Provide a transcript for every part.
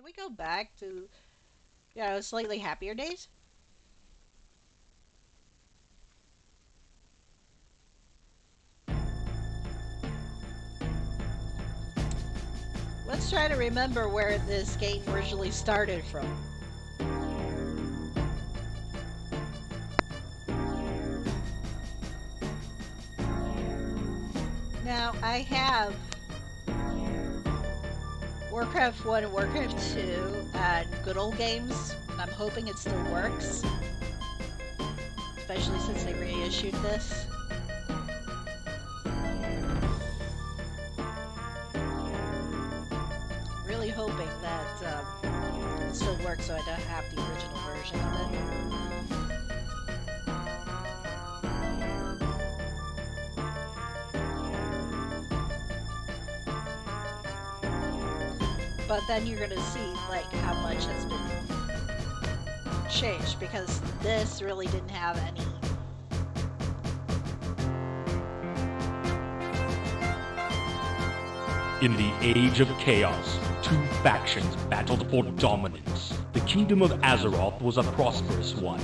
Can we go back to, slightly happier days? Let's try to remember where this game originally started from. Now, I have Warcraft 1 and Warcraft 2 and good old games. I'm hoping it still works, especially since they reissued this. Really hoping that it still works so I don't have the original version of it. But then you're gonna see like how much has been changed because this really didn't have any. In the Age of Chaos, two factions battled for dominance. The kingdom of Azeroth was a prosperous one.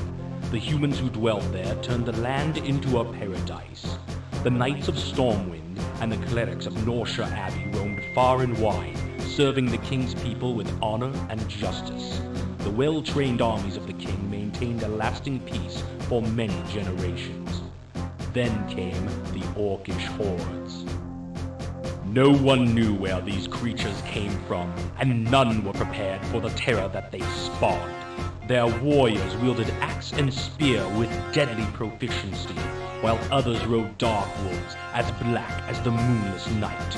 The humans who dwelt there turned the land into a paradise. The Knights of Stormwind and the clerics of Norcia Abbey roamed far and wide, serving the king's people with honor and justice. The well-trained armies of the king maintained a lasting peace for many generations. Then came the Orcish hordes. No one knew where these creatures came from, and none were prepared for the terror that they spawned. Their warriors wielded axe and spear with deadly proficiency, while others rode dark wolves as black as the moonless night.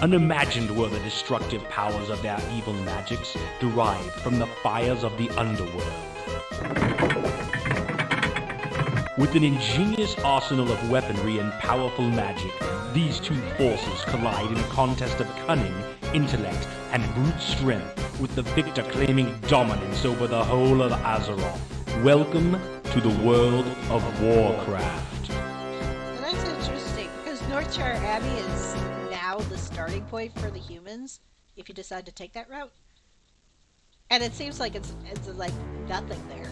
Unimagined were the destructive powers of their evil magics derived from the fires of the underworld. With an ingenious arsenal of weaponry and powerful magic, these two forces collide in a contest of cunning, intellect, and brute strength, with the victor claiming dominance over the whole of Azeroth. Welcome to the world of Warcraft. And that's interesting because Northshire Abbey is now the starting point for the humans if you decide to take that route. And it seems like it's like nothing there.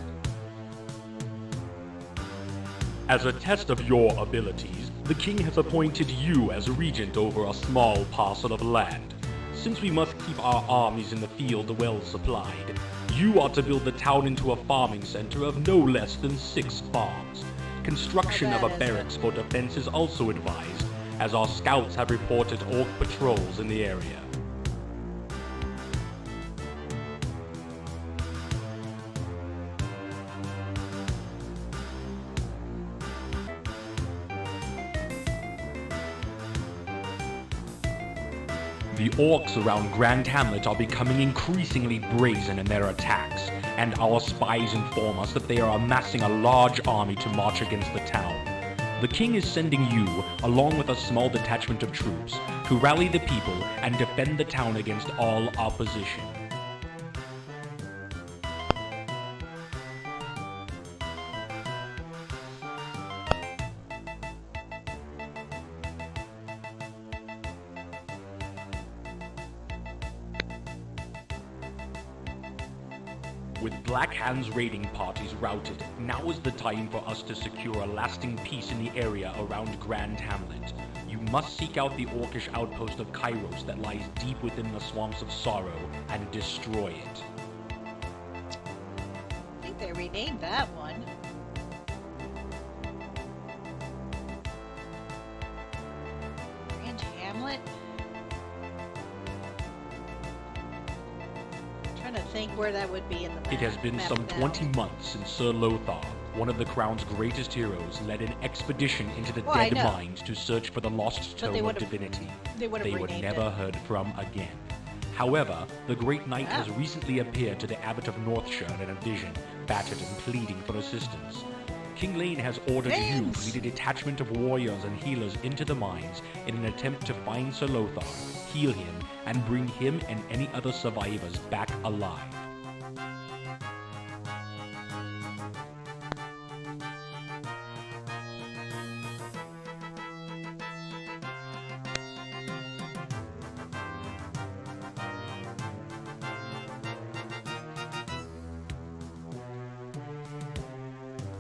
As a test of your abilities, the king has appointed you as regent over a small parcel of land. Since we must keep our armies in the field well supplied, you are to build the town into a farming center of no less than 6 farms. Construction of a barracks for defense is also advised, as our scouts have reported orc patrols in the area. The orcs around Grand Hamlet are becoming increasingly brazen in their attacks, and our spies inform us that they are amassing a large army to march against the town. The king is sending you, along with a small detachment of troops, to rally the people and defend the town against all opposition. With Black Hand's raiding parties routed, now is the time for us to secure a lasting peace in the area around Grand Hamlet. You must seek out the orcish outpost of Kairos that lies deep within the Swamps of Sorrow and destroy it. I think they renamed that one. Grand Hamlet? Trying to think where that would be in the map. It has been some 20 months since Sir Lothar, one of the Crown's greatest heroes, led an expedition into the Dead Mines to search for the lost tome of divinity. They were never heard from again. However, the Great Knight has recently appeared to the Abbot of Northshire in a vision, battered and pleading for assistance. King Lane has ordered you to lead a detachment of warriors and healers into the mines in an attempt to find Sir Lothar, heal him, and bring him and any other survivors back alive.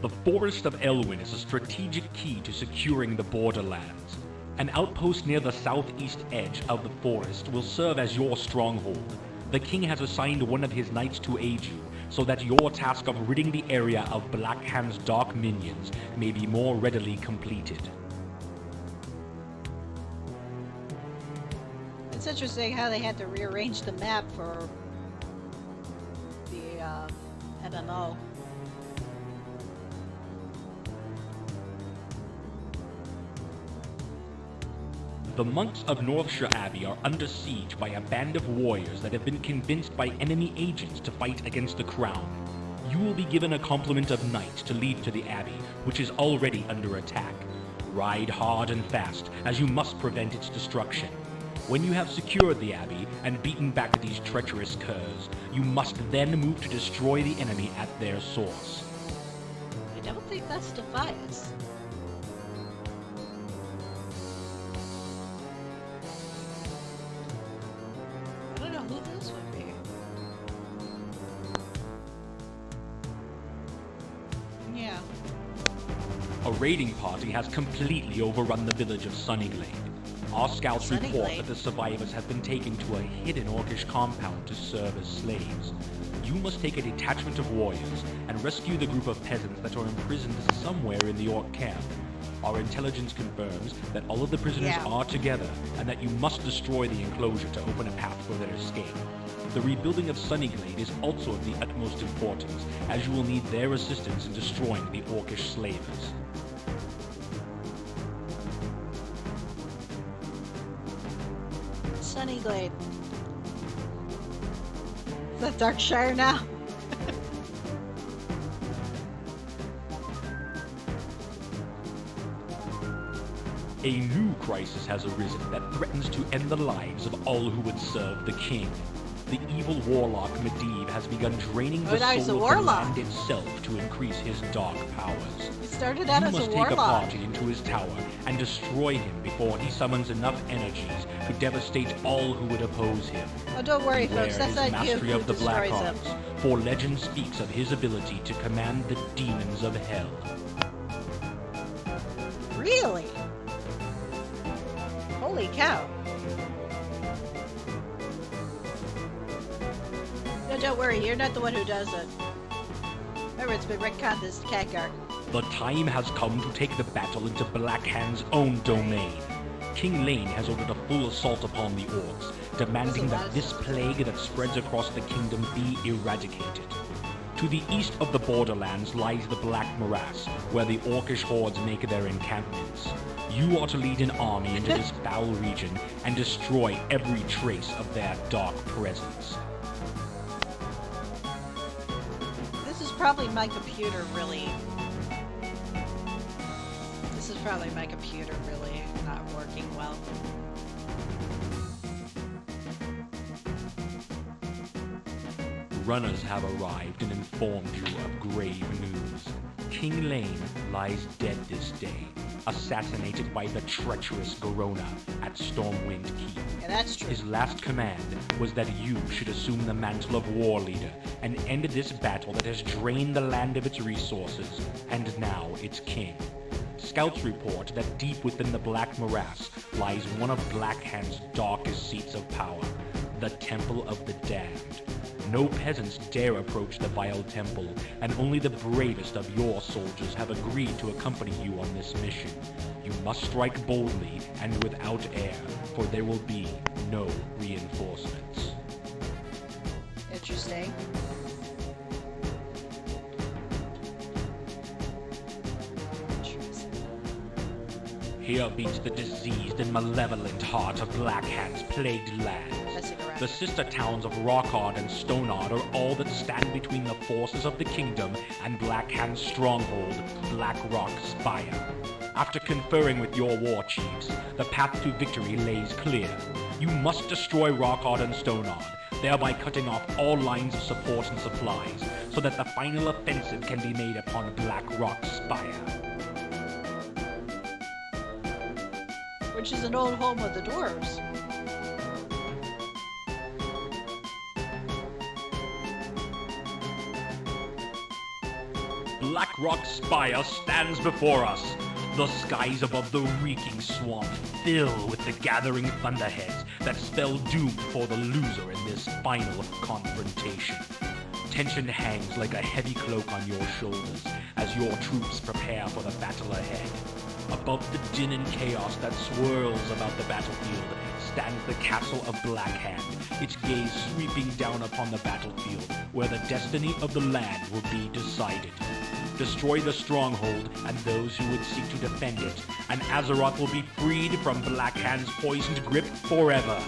The Forest of Elwyn is a strategic key to securing the borderlands. An outpost near the southeast edge of the forest will serve as your stronghold. The king has assigned one of his knights to aid you, so that your task of ridding the area of Blackhand's dark minions may be more readily completed. It's interesting how they had to rearrange the map for the MMO. The monks of Northshire Abbey are under siege by a band of warriors that have been convinced by enemy agents to fight against the crown. You will be given a complement of knights to lead to the abbey, which is already under attack. Ride hard and fast, as you must prevent its destruction. When you have secured the abbey and beaten back these treacherous curs, you must then move to destroy the enemy at their source. I don't think that's Defias. I don't know who this would be. Yeah. A raiding party has completely overrun the village of Sunnyglade. Our scouts report Sunnyglade? that the survivors have been taken to a hidden Orcish compound to serve as slaves. You must take a detachment of warriors and rescue the group of peasants that are imprisoned somewhere in the Orc camp. Our intelligence confirms that all of the prisoners are together and that you must destroy the enclosure to open a path for their escape. The rebuilding of Sunnyglade is also of the utmost importance, as you will need their assistance in destroying the Orcish slavers. Sunnyglade. Is that Darkshire now? A new crisis has arisen that threatens to end the lives of all who would serve the king. The evil warlock Medivh has begun draining the soul of the land itself to increase his dark powers. He started out You as a must take warlock. a party into his tower and destroy him before he summons enough energies to devastate all who would oppose him. Oh, don't worry, Beware folks. That's his not you mastery who of the Black destroys him. Arts, for legend speaks of his ability to command the demons of hell. Really? Holy cow. No, don't worry. You're not the one who does it. Remember, it's been retconned as Khadgar. The time has come to take the battle into Blackhand's own domain. King Lane has ordered a full assault upon the Orcs, demanding that this plague that spreads across the kingdom be eradicated. To the east of the borderlands lies the Black Morass, where the Orcish hordes make their encampments. You are to lead an army into this foul region and destroy every trace of their dark presence. This is probably my computer really... This is probably my computer really not working well. Runners have arrived and informed you of grave news. King Lane lies dead this day, assassinated by the treacherous Gorona at Stormwind Keep. Yeah, that's true. His last command was that you should assume the mantle of war leader and end this battle that has drained the land of its resources, and now its king. Scouts report that deep within the Black Morass lies one of Blackhand's darkest seats of power, the Temple of the Damned. No peasants dare approach the vile temple, and only the bravest of your soldiers have agreed to accompany you on this mission. You must strike boldly and without air, for there will be no reinforcements. Interesting. Here beats the diseased and malevolent heart of Blackhand's plagued lands. Messing around. The sister towns of Rockard and Stoneard are all that stand between the forces of the kingdom and Blackhand's stronghold, Blackrock Spire. After conferring with your war chiefs, the path to victory lays clear. You must destroy Rockard and Stoneard, thereby cutting off all lines of support and supplies, so that the final offensive can be made upon Blackrock Spire. Which is an old home of the dwarves. Blackrock spire stands before us. The skies above the reeking swamp fill with the gathering thunderheads that spell doom for the loser in this final confrontation. Tension hangs like a heavy cloak on your shoulders as your troops prepare for the battle ahead. Above the din and chaos that swirls about the battlefield stands the castle of Blackhand, its gaze sweeping down upon the battlefield where the destiny of the land will be decided. Destroy the stronghold and those who would seek to defend it, and Azeroth will be freed from Blackhand's poisoned grip forever.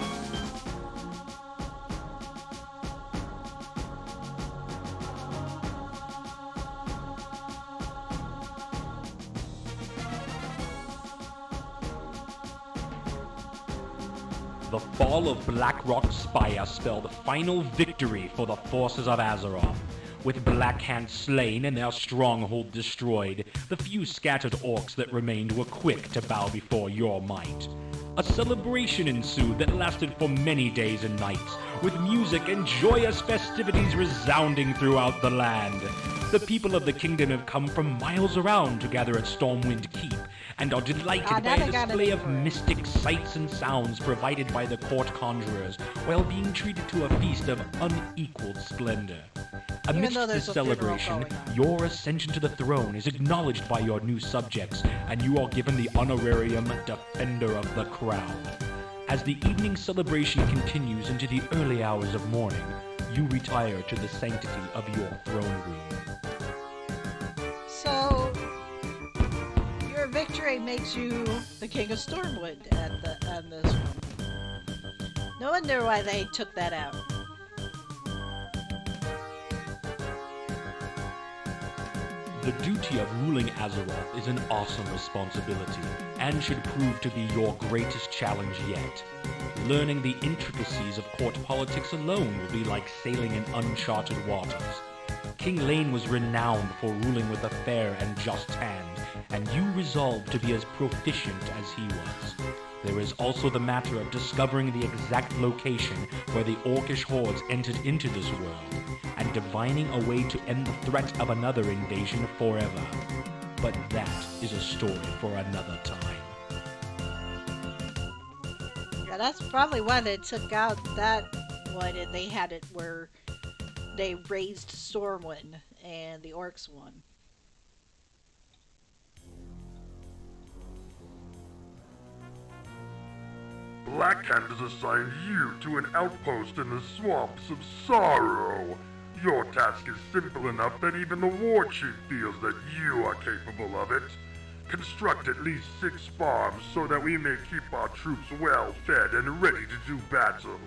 The fall of Blackrock Spire spelled final victory for the forces of Azeroth. With Blackhand slain and their stronghold destroyed, the few scattered orcs that remained were quick to bow before your might. A celebration ensued that lasted for many days and nights, with music and joyous festivities resounding throughout the land. The people of the kingdom have come from miles around to gather at Stormwind Keep, and are delighted by a display of mystic sights and sounds provided by the court conjurers, while being treated to a feast of unequaled splendor. Amidst this celebration, your ascension to the throne is acknowledged by your new subjects, and you are given the honorarium Defender of the Crown. As the evening celebration continues into the early hours of morning, you retire to the sanctity of your throne room. So, your victory makes you the King of Stormwind on this one. No wonder why they took that out. The duty of ruling Azeroth is an awesome responsibility, and should prove to be your greatest challenge yet. Learning the intricacies of court politics alone will be like sailing in uncharted waters. King Lane was renowned for ruling with a fair and just hand, and you resolved to be as proficient as he was. There is also the matter of discovering the exact location where the Orcish hordes entered into this world, and divining a way to end the threat of another invasion forever. But that is a story for another time. Yeah, that's probably why they took out that one, and they had it where they raised Stormwind and the Orcs won. Blackhand has assigned you to an outpost in the swamps of sorrow. Your task is simple enough that even the war chief feels that you are capable of it. Construct at least 6 farms so that we may keep our troops well fed and ready to do battle.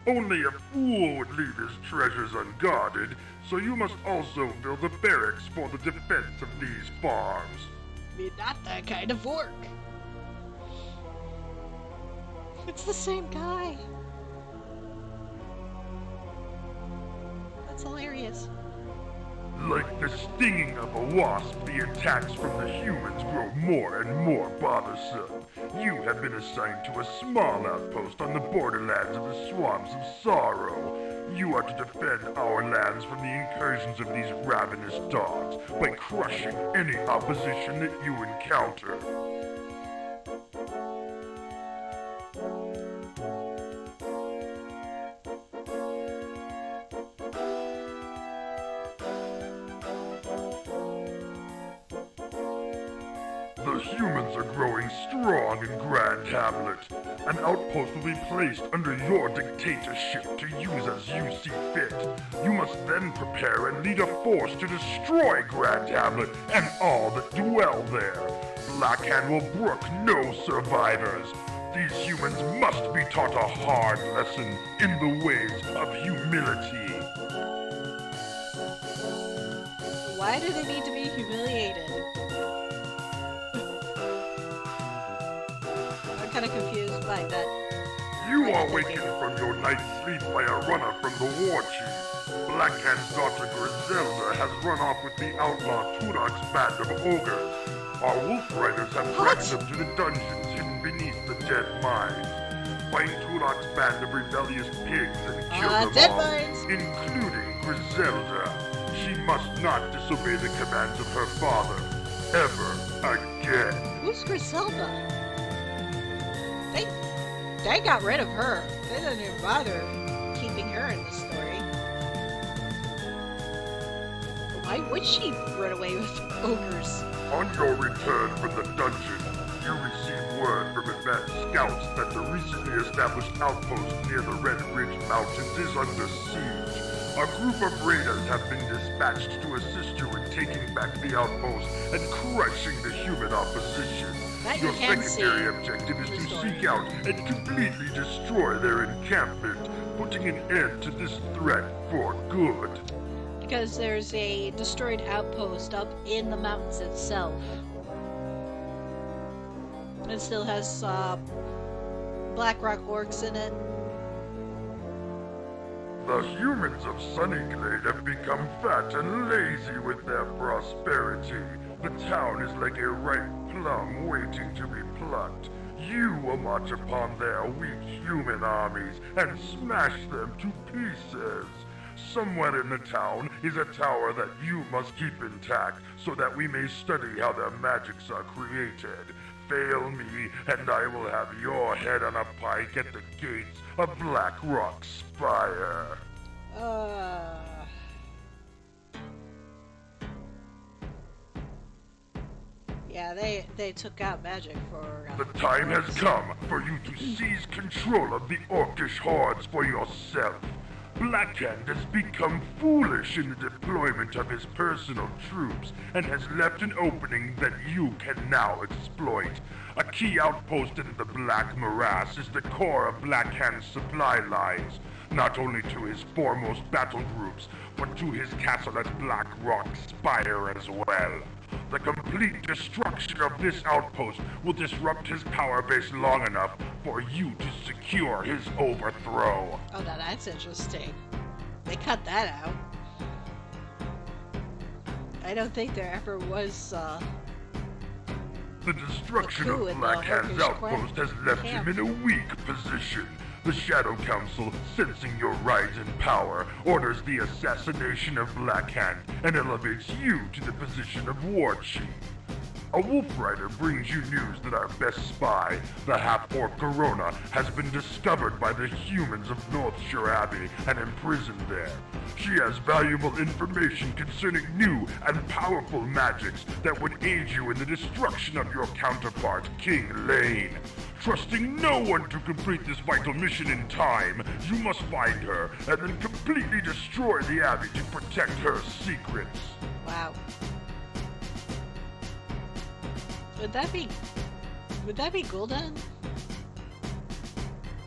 Only a fool would leave his treasures unguarded, so you must also build a barracks for the defense of these farms. We're not that kind of orc. It's the same guy. That's hilarious. Like the stinging of a wasp, the attacks from the humans grow more and more bothersome. You have been assigned to a small outpost on the borderlands of the Swamps of Sorrow. You are to defend our lands from the incursions of these ravenous dogs by crushing any opposition that you encounter. The humans are growing strong in Grand Hamlet. An outpost will be placed under your dictatorship to use as you see fit. You must then prepare and lead a force to destroy Grand Hamlet and all that dwell there. Blackhand will brook no survivors. These humans must be taught a hard lesson in the ways of humility. Why do they need to be humiliated? I'm kind of confused by that. You are wakened from your night's sleep by a runner from the war chief. Blackhand's daughter Griselda has run off with the outlaw Tudok's band of ogres. Our wolf riders have dragged them to the dungeons hidden beneath the dead mines. Find Tudok's band of rebellious pigs and kill them dead all, mines. including Griselda. She must not disobey the commands of her father, ever again. Who's Griselda? They they got rid of her. They didn't even bother keeping her in the story. Why would she run away with ogres? On your return from the dungeon, you receive word from advanced scouts that the recently established outpost near the Red Ridge Mountains is under siege. A group of raiders have been dispatched to assist you in taking back the outpost and crushing the human opposition. That you Your can secondary see objective is in the to story. seek out and completely destroy their encampment, putting an end to this threat for good. Because there's a destroyed outpost up in the mountains itself. It still has Blackrock Orcs in it. The humans of Sunnyglade have become fat and lazy with their prosperity. The town is like a ripe plum waiting to be plucked. You will march upon their weak human armies and smash them to pieces. Somewhere in the town is a tower that you must keep intact so that we may study how their magics are created. Fail me, and I will have your head on a pike at the gates of Blackrock Spire. Yeah, they took out magic for... The time has come for you to seize control of the Orcish hordes for yourself. Blackhand has become foolish in the deployment of his personal troops and has left an opening that you can now exploit. A key outpost in the Black Morass is the core of Blackhand's supply lines, not only to his foremost battle groups, but to his castle at Blackrock Spire as well. The complete destruction of this outpost will disrupt his power base long enough for you to secure his overthrow. Oh, now that's interesting. They cut that out. I don't think there ever was, The destruction a of coup in the Blackhand's Orcish outpost has left camp. him in a weak position. The Shadow Council, sensing your rise in power, orders the assassination of Blackhand and elevates you to the position of War Chief. A wolf rider brings you news that our best spy, the half-orc Corona, has been discovered by the humans of Northshire Abbey and imprisoned there. She has valuable information concerning new and powerful magics that would aid you in the destruction of your counterpart, King Lane. Trusting no one to complete this vital mission in time, you must find her and then completely destroy the Abbey to protect her secrets. Wow. Would that be Gul'dan?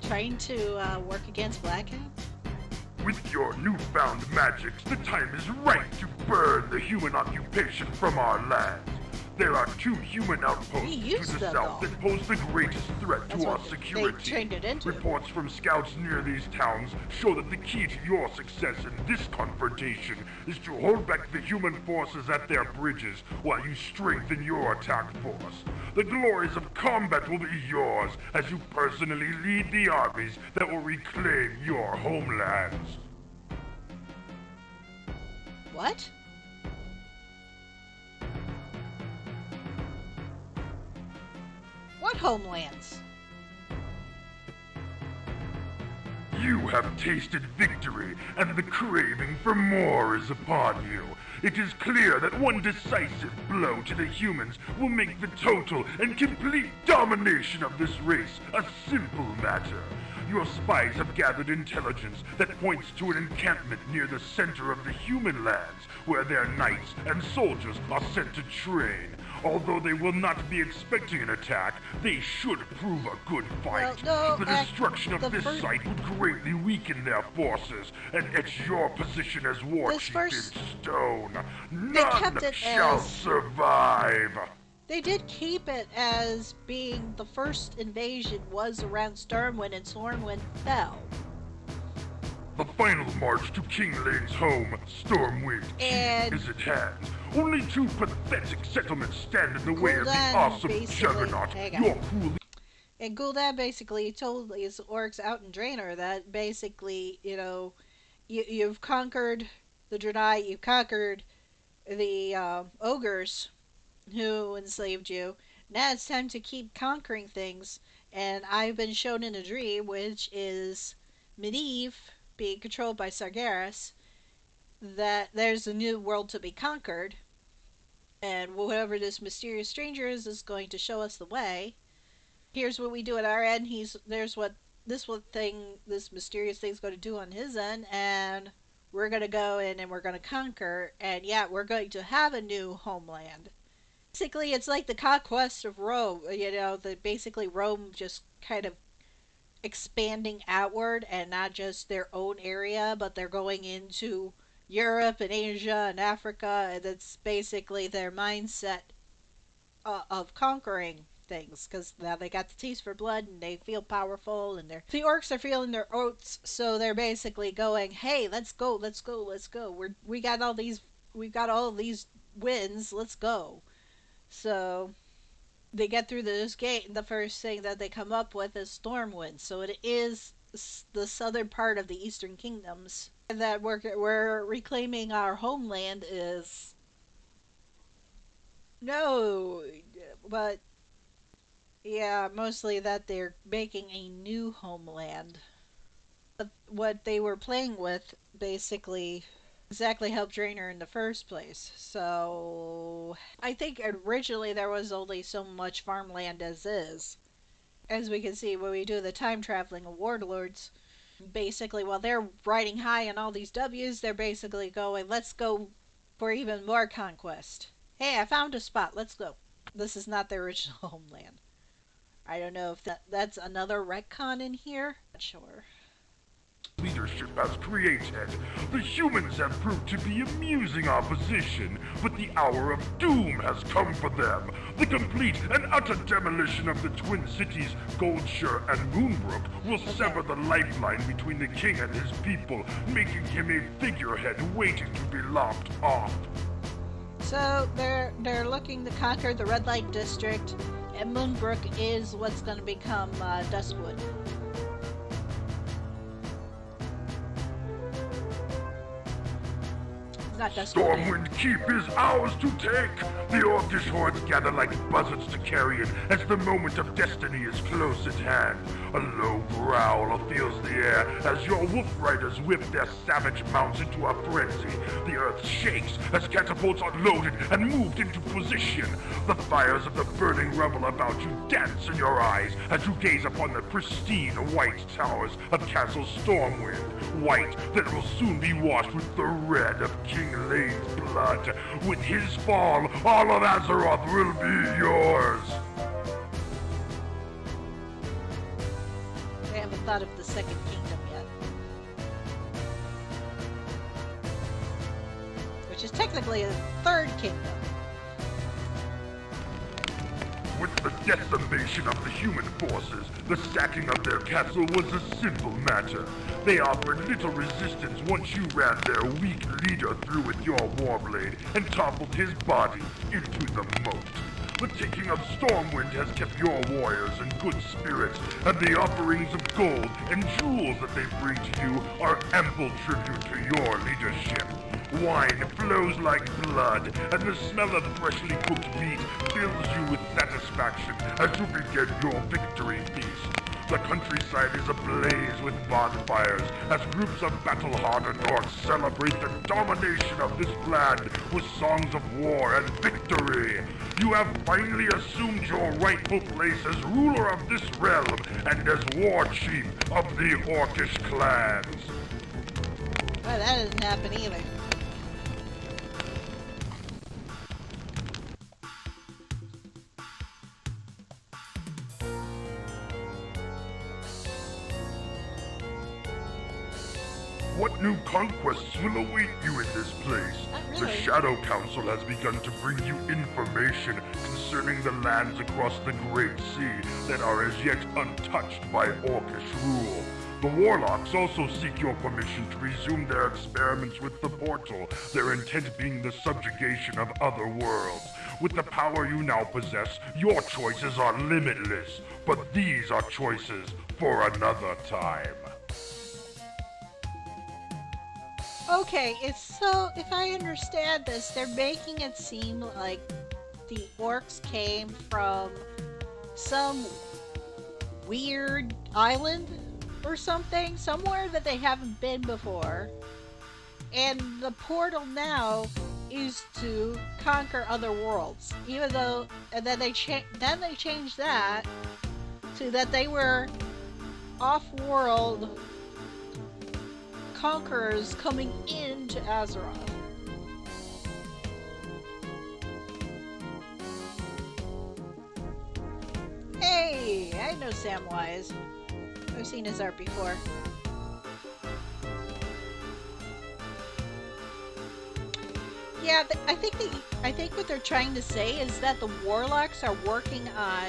Trying to work against Blackhand? With your newfound magics, the time is right to burn the human occupation from our lands. There are 2 human outposts We to used the them, south though. that pose the greatest threat That's to our what security. they turned it into. Reports from scouts near these towns show that the key to your success in this confrontation is to hold back the human forces at their bridges while you strengthen your attack force. The glories of combat will be yours as you personally lead the armies that will reclaim your homelands. What? What homelands? You have tasted victory, and the craving for more is upon you. It is clear that one decisive blow to the humans will make the total and complete domination of this race a simple matter. Your spies have gathered intelligence that points to an encampment near the center of the human lands, where their knights and soldiers are sent to train. Although they will not be expecting an attack, they should prove a good fight. Well, no, the destruction of the this first- site would greatly weaken their forces and etch your position as war This chief first- in stone. kept None it shall as- survive. They did keep it as being the first invasion was around Stormwind and Stormwind fell. The final march to King Lane's home, Stormwind And- is at hand. Only 2 pathetic settlements stand in the way of the Gul'dan awesome basically- juggernaut hang on. your cruel. And Gul'dan basically told his orcs out in Draenor that basically, you've conquered the Draenei, you've conquered the ogres who enslaved you. Now it's time to keep conquering things. And I've been shown in a dream, which is Medivh being controlled by Sargeras, that there's a new world to be conquered. And whoever this mysterious stranger is going to show us the way. Here's what we do at our end. This mysterious thing's going to do on his end, and we're going to go in and we're going to conquer. And yeah, we're going to have a new homeland. Basically, it's like the conquest of Rome. Basically Rome just kind of expanding outward and not just their own area, but they're going into Europe and Asia and Africa, and that's basically their mindset of conquering things, because now they got the taste for blood and they feel powerful, and the orcs are feeling their oats, so they're basically going, hey, let's go, let's go, let's go. We've got all these wins, let's go. So they get through this gate, and the first thing that they come up with is Stormwind. So it is the southern part of the Eastern Kingdoms. And that we're reclaiming our homeland is no, but yeah, mostly that they're making a new homeland. But what they were playing with basically exactly helped Draenor in the first place. So I think originally there was only so much farmland as is. As we can see when we do the time traveling of warlords, basically while they're riding high on all these W's, they're basically going, let's go for even more conquest. Hey, I found a spot, let's go. This is not their original homeland. I don't know if that's another retcon in here. Not sure. Leadership has created. The humans have proved to be amusing opposition, but the hour of doom has come for them. The complete and utter demolition of the Twin Cities, Goldshire and Moonbrook, will sever the lifeline between the king and his people, making him a figurehead waiting to be lopped off. So they're looking to conquer the Red Light District, and Moonbrook is what's going to become Duskwood. Not Duskwood. Stormwind Keep is ours to take. The orcish hordes gather like buzzards to carrion as the moment of destiny is close at hand. A low growl fills the air as your wolf riders whip their savage mounts into a frenzy. The earth shakes as catapults are loaded and moved into position. The fires of the burning rubble about you dance in your eyes as you gaze upon the pristine white towers of Castle Stormwind. White that will soon be washed with the red of King Lane's blood. With his fall, all of Azeroth will be yours. I haven't thought of the Second Kingdom yet. Which is technically a third kingdom. With the decimation of the human forces, the sacking of their castle was a simple matter. They offered little resistance once you ran their weak leader through with your warblade and toppled his body into the moat. The taking of Stormwind has kept your warriors in good spirits, and the offerings of gold and jewels that they bring to you are ample tribute to your leadership. Wine flows like blood, and the smell of freshly cooked meat fills you with satisfaction as you begin your victory feast. The countryside is ablaze with bonfires as groups of battle-hardened orcs celebrate the domination of this land with songs of war and victory. You have finally assumed your rightful place as ruler of this realm and as war chief of the Orcish clans. Well, that didn't happen either. What new conquests will await you in this place? Not The really. Shadow Council has begun to bring you information concerning the lands across the Great Sea that are as yet untouched by Orcish rule. The Warlocks also seek your permission to resume their experiments with the portal, their intent being the subjugation of other worlds. With the power you now possess, your choices are limitless, but these are choices for another time. Okay, it's so if I understand this, they're making it seem like the orcs came from some weird island or something, somewhere that they haven't been before. And the portal now is to conquer other worlds. Even though, and then then they changed that to that they were off-world conquerors coming into Azeroth. Hey, I know Samwise. I've seen his art before. Yeah, I think what they're trying to say is that the warlocks are working on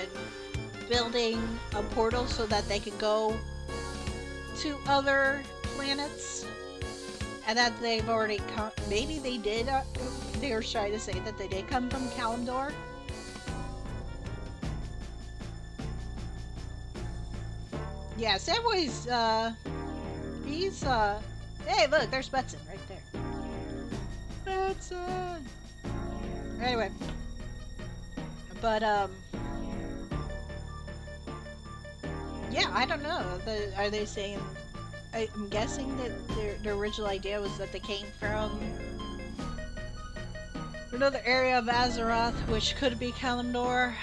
building a portal so that they can go to other planets, and that they've already come. Maybe they did. They were trying to say that they did come from Kalimdor. Yeah, Samwise. He's. Hey, look, there's Betson right there. Betson. Anyway, but yeah, I don't know. Are they saying? I'm guessing that their original idea was that they came from another area of Azeroth, which could be Kalimdor.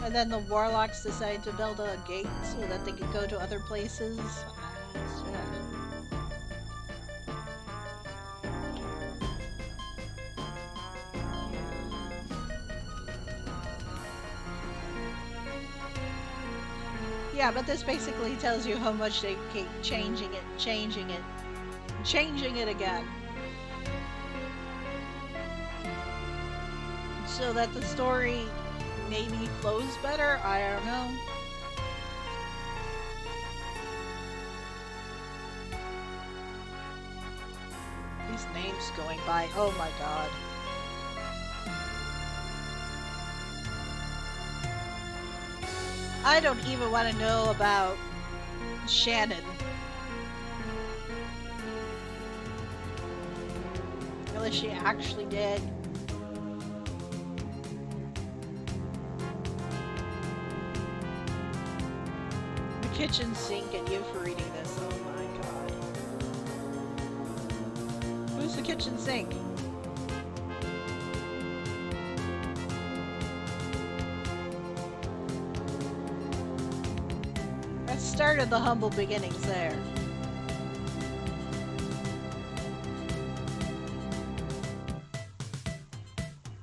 And then the warlocks decided to build a gate so that they could go to other places. Yeah, but this basically tells you how much they keep changing it, changing it again. So that the story maybe flows better? I don't know. These names going by, oh my god. I don't even want to know about Shannon. Unless she actually did. The kitchen sink and you for reading this. Oh my god. Who's the kitchen sink? That started the humble beginnings there.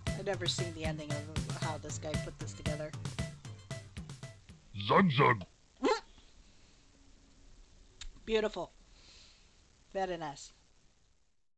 I've never seen the ending of how this guy put this together. Zug zug. Beautiful. Very nice.